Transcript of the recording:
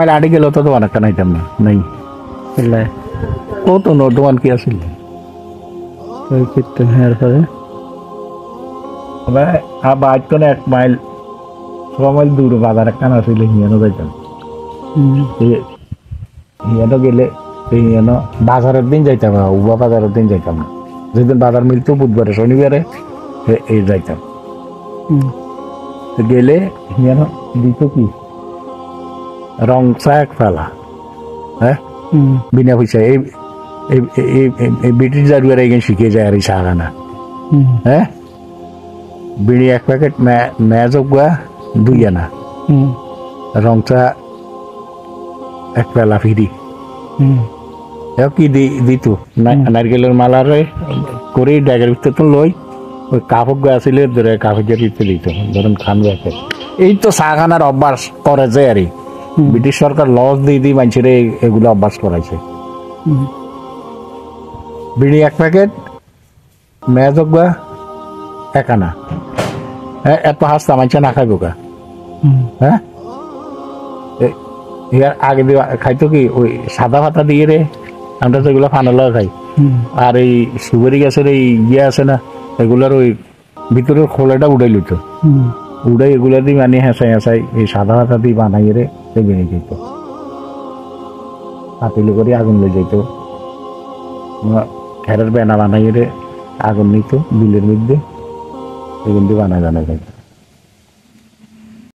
আর আড়ি গেল তো দোকান একটা নাইতাম না নাই ও তো দোকান কি আসিল ওই কীর্তন হওয়ার পরে বাদ তো 1 মাইল 6 মাইল দূর বাজার একখান আসিল হিয়ানো যাইতাম হিয়ানো গেলে হিয়ানো বাজারের দিন যাইতাম না উবা বাজারের দিন যাইতাম না যেদিন বাজার মিলতো বুধবারে শনিবারে এই যাইতাম গেলে হিয়ানো দিত কি রং চা এক ফেলা হ্যাঁ বিনা পয়সা এই ব্রিটিশ জাদুয়ার এখানে শিখে যায় আর এই চা খানা হ্যাঁ বিড়ি 1 প্যাকেট ম্যাজক 2 আনা রং চা 1 পেলা ফিরি কি দিত নারকেলের মালারে করে ড্যাগের ভিতরে তো লই ওই কাপড় আসলে ধরে কাপড়ের ভিতরে দিত ধরুন খান ব্যাকে এই তো চা খানার অভ্যাস করে যায় আর ব্রিটিশ সরকার লস দিয়ে মানুষের এগুলো অভ্যাস করাইছে বিড়ি 1 প্যাকেট ম্যাজক 1 আনা হ্যাঁ এত হাসতা মানুষ না খাইব কা হ্যাঁ আগে খাইতো কি ওই সাদা ভাতা দিয়ে রে আমরা তো এগুলো ফানালো খাই আর এই সুপারি গাছের এই আছে না এগুলার ওই ভিতরের খোলাটা উড়াই লইত উড়াই এগুলা দিয়ে মানে হেঁচাই এই সাদা ভাতা দিয়ে বানাই রে বেরিয়ে যেত পাতিলে করে আগুন লই যেত খেরের বেনা বানাই রে আগুন নিত বিলের মধ্যে এগুন দিয়ে বানাই যাইত